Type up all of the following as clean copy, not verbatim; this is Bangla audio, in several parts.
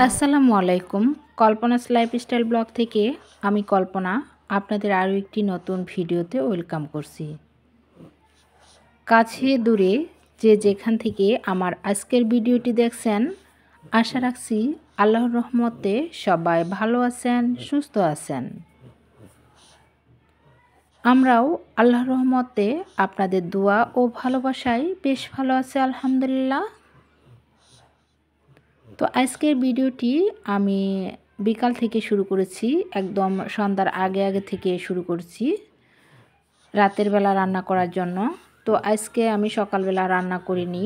আসসালামু আলাইকুম। কল্পনাস লাইফস্টাইল ব্লগ থেকে আমি কল্পনা আপনাদের আরও একটি নতুন ভিডিওতে ওয়েলকাম করছি। কাছে দূরে যে যেখান থেকে আমার আজকের ভিডিওটি দেখছেন, আশা রাখছি আল্লাহর রহমতে সবাই ভালো আছেন, সুস্থ আছেন। আমরাও আল্লাহর রহমতে আপনাদের দোয়া ও ভালোবাসায় বেশ ভালো আছি আলহামদুলিল্লাহ। তো আজকের ভিডিওটি আমি বিকাল থেকে শুরু করেছি, একদম সন্ধ্যার আগে থেকে শুরু করছি রাতের বেলা রান্না করার জন্য। তো আজকে আমি সকালবেলা রান্না করিনি,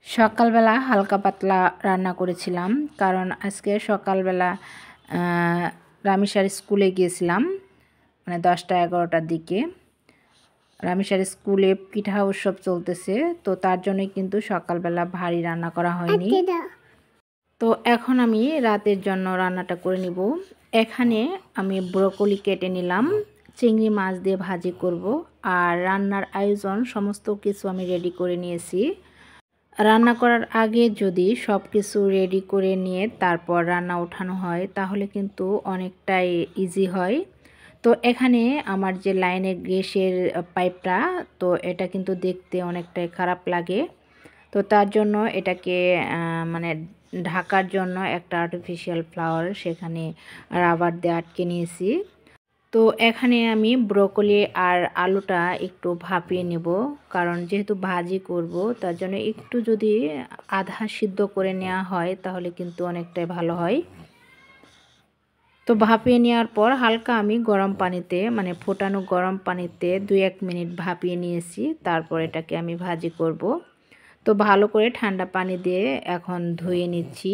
সকালবেলা হালকা পাতলা রান্না করেছিলাম, কারণ আজকে সকালবেলা রামিসার স্কুলে গিয়েছিলাম, মানে 10টা-11টার দিকে। রামিসার স্কুলে পিঠা উৎসব চলতেছে, তো তার জন্যই কিন্তু সকালবেলা ভারী রান্না করা হয়নি। তো এখন আমি রাতের জন্য রান্নাটা করে নিব। এখানে আমি ব্রকলি কেটে নিলাম, চিংড়ি মাছ দিয়ে ভাজি করব, আর রান্নার আয়োজন সমস্ত কিছু আমি রেডি করে নিয়েছি। রান্না করার আগে যদি সব কিছু রেডি করে নিয়ে তারপর রান্না ওঠানো হয় তাহলে কিন্তু অনেকটাই ইজি হয়। তো এখানে আমার যে লাইনের গ্যাসের পাইপটা, তো এটা কিন্তু দেখতে অনেকটাই খারাপ লাগে। তো তার জন্য এটাকে মানে ঢাকার জন্য একটা আর্টিফিশিয়াল ফ্লাওয়ার সেখানে রাবার দিয়ে আটকে নিয়েছি। তো এখানে আমি ব্রকলি আর আলুটা একটু ভাপিয়ে নেব, কারণ যেহেতু ভাজি করব তার জন্য একটু যদি আধা সিদ্ধ করে নেওয়া হয় তাহলে কিন্তু অনেকটাই ভালো হয়। তো ভাপিয়ে নেওয়ার পর হালকা আমি গরম পানিতে, মানে ফোটানো গরম পানিতে 2-1 মিনিট ভাপিয়ে নিয়েছি, তারপর এটাকে আমি ভাজি করব। তো ভালো করে ঠান্ডা পানি দিয়ে এখন ধুয়ে নিচ্ছি,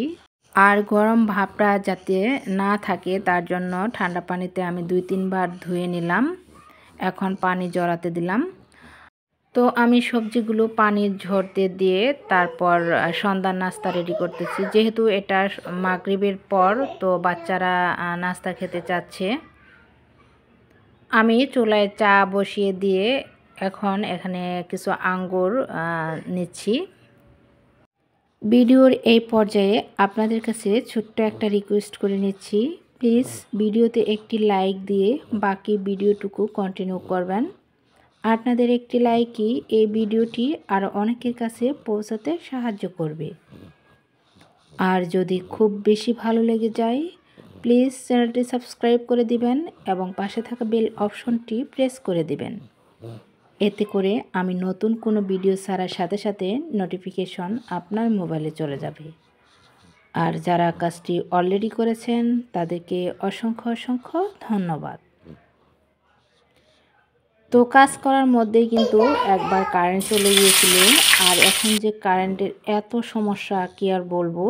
আর গরম ভাপটা যাতে না থাকে তার জন্য ঠান্ডা পানিতে আমি 2-3 বার ধুয়ে নিলাম। এখন পানি জড়াতে দিলাম। তো আমি সবজিগুলো পানি ঝরতে দিয়ে তারপর সন্ধ্যার নাস্তা রেডি করতেছি, যেহেতু এটা মাগরিবের পর, তো বাচ্চারা নাস্তা খেতে চাচ্ছে। আমি চুলায় চা বসিয়ে দিয়ে এখন এখানে কিছু আঙ্গুর নিচ্ছি। ভিডিওর এই পর্যায়ে আপনাদের কাছে ছোট্ট একটা রিকোয়েস্ট করে নিচ্ছি, প্লিজ ভিডিওতে একটি লাইক দিয়ে বাকি ভিডিওটুকু কন্টিনিউ করবেন। আপনাদের একটি লাইকই এই ভিডিওটি আরও অনেকের কাছে পৌঁছাতে সাহায্য করবে। আর যদি খুব বেশি ভালো লেগে যায় প্লিজ চ্যানেলটি সাবস্ক্রাইব করে দিবেন এবং পাশে থাকা বেল অপশনটি প্রেস করে দিবেন। এতে করে আমি নতুন কোনো ভিডিও ছাড়ার সাথে সাথে নোটিফিকেশন আপনার মোবাইলে চলে যাবে। আর যারা কাজটি অলরেডি করেছেন তাদেরকে অসংখ্য ধন্যবাদ। তো কাজ করার মধ্যেই কিন্তু একবার কারেন্ট চলে গিয়েছিল, আর এখন যে কারেন্টের এত সমস্যা কি আর বলবো।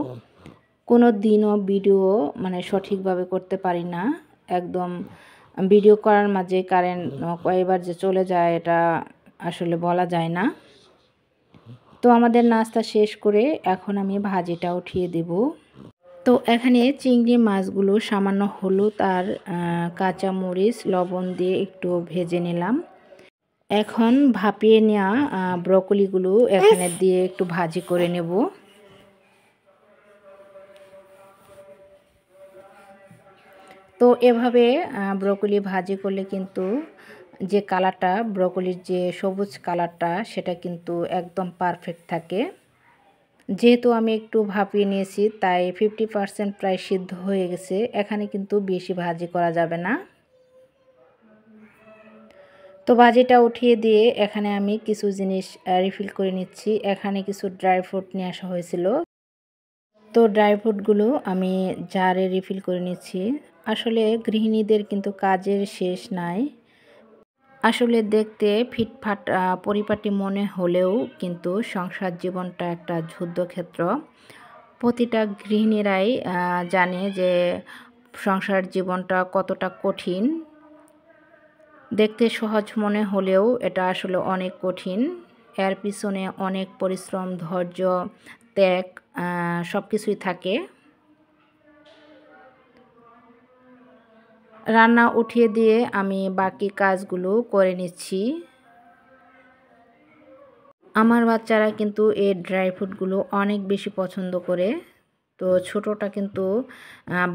কোনো দিনও ভিডিও মানে সঠিকভাবে করতে পারি না, একদম ভিডিও করার মাঝে কারেন্ট কয়েকবার যে চলে যায় এটা আসলে বলা যায় না। তো আমাদের নাস্তা শেষ করে এখন আমি ভাজিটা উঠিয়ে দেব। তো এখানে চিংড়ি মাছগুলো সামান্য হলুদ আর কাঁচামরিচ লবণ দিয়ে একটু ভেজে নিলাম। এখন ভাপিয়ে নেওয়া ব্রকলিগুলো এখানে দিয়ে একটু ভাজি করে নেব। তো এভাবে ব্রকলি ভাজি করলে কিন্তু যে কালারটা, ব্রকলির যে সবুজ কালারটা, সেটা কিন্তু একদম পারফেক্ট থাকে। যেহেতু আমি একটু ভাপিয়ে নিয়েছি তাই 50% প্রায় সিদ্ধ হয়ে গেছে, এখানে কিন্তু বেশি ভাজি করা যাবে না। তো ভাজিটা উঠিয়ে দিয়ে এখানে আমি কিছু জিনিস রিফিল করে নিচ্ছি। এখানে কিছু ড্রাই ফ্রুট নিয়ে আসা হয়েছিল, তো ড্রাই ফ্রুটগুলো আমি জারে রিফিল করে নিচ্ছি। আসলে গৃহিণীদের কিন্তু কাজের শেষ নাই। আসলে দেখতে ফিটফাট পরিপাটি মনে হলেও কিন্তু সংসার জীবনটা একটা যুদ্ধক্ষেত্র। প্রতিটা গৃহিণীরাই জানে যে সংসার জীবনটা কতটা কঠিন। দেখতে সহজ মনে হলেও এটা আসলে অনেক কঠিন। এর পিছনে অনেক পরিশ্রম, ধৈর্য, ত্যাগ সব কিছুই থাকে। রান্না উঠিয়ে দিয়ে আমি বাকি কাজগুলো করে নিচ্ছি। আমার বাচ্চারা কিন্তু এই ড্রাই ফ্রুটগুলো অনেক বেশি পছন্দ করে। তো ছোটটা কিন্তু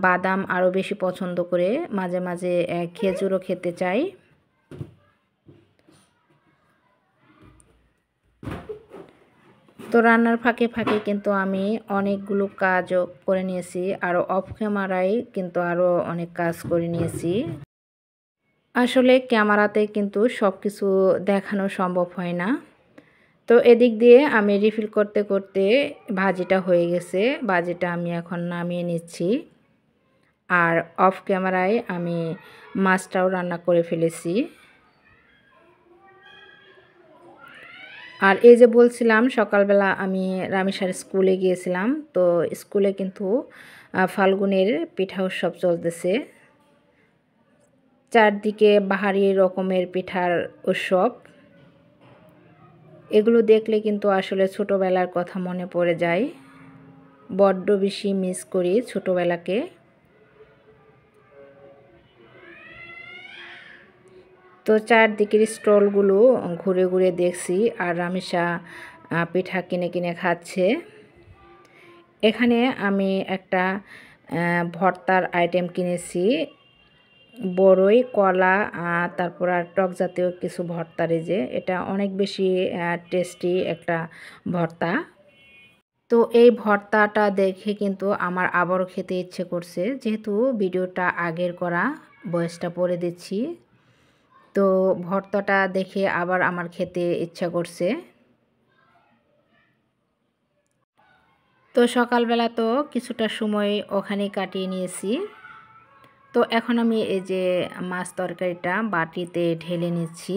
বাদাম আরও বেশি পছন্দ করে, মাঝে মাঝে খেজুরও খেতে চায়। তো রান্নার ফাঁকে ফাঁকে কিন্তু আমি অনেকগুলো কাজও করে নিয়েছি, আরও অফ ক্যামেরায় কিন্তু আরও অনেক কাজ করে নিয়েছি। আসলে ক্যামেরাতে কিন্তু সব কিছু দেখানো সম্ভব হয় না। তো এদিক দিয়ে আমি রিফিল করতে করতে ভাজিটা হয়ে গেছে। ভাজিটা আমি এখন নামিয়ে নিচ্ছি। আর অফ ক্যামেরায় আমি মাছটাও রান্না করে ফেলেছি। আর এই যে বলছিলাম সকালবেলা আমি রামেশার স্কুলে গিয়েছিলাম। তো স্কুলে কিন্তু ফাল্গুনের পিঠা উৎসব চলতেছে। চারদিকে বাহারি রকমের পিঠার উৎসব। এগুলো দেখলে কিন্তু আসলে ছোটোবেলার কথা মনে পড়ে যায়। বড্ড বেশি মিস করি ছোটোবেলাকে। তো চারদিকের স্টলগুলো ঘুরে ঘুরে দেখছি, আর রামেশা পিঠা কিনে কিনে খাচ্ছে। এখানে আমি একটা ভর্তার আইটেম কিনেছি, বড়ই, কলা, তারপর আর টক জাতীয় কিছু ভর্তার। এই যে এটা অনেক বেশি টেস্টি একটা ভর্তা। তো এই ভর্তাটা দেখে কিন্তু আমার আবারও খেতে ইচ্ছে করছে, যেহেতু ভিডিওটা আগের করা, ভয়েসটা পরে দিচ্ছি। তো ভর্তাটা দেখে আবার আমার খেতে ইচ্ছা করছে। তো সকালবেলা তো কিছুটা সময় ওখানে কাটিয়ে নিয়েছি। তো এখন আমি এই যে মাছ তরকারিটা বাটিতে ঢেলে নিচ্ছি।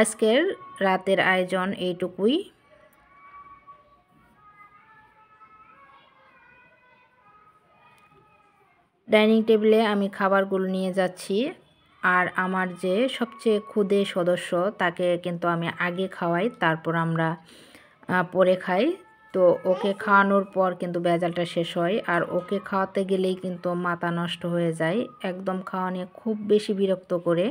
আজকের রাতের আয়োজন এইটুকুই। ডাইনিং টেবিলে আমি খাবারগুলো নিয়ে যাচ্ছি। আর আমার যে সবচেয়ে ক্ষুদে সদস্য, তাকে কিন্তু আমি আগে খাওয়াই, তারপর আমরা পরে খাই। তো ওকে খাওয়ানোর পর কিন্তু ভেজালটা শেষ হয়, আর ওকে খাওয়াতে গেলেই কিন্তু মাথা নষ্ট হয়ে যায়, একদম খাওয়া নিয়ে খুব বেশি বিরক্ত করে।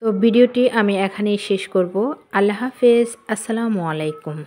তো ভিডিওটি আমি এখানেই শেষ করব। আল্লাহ হাফেজ, আসসালামু আলাইকুম।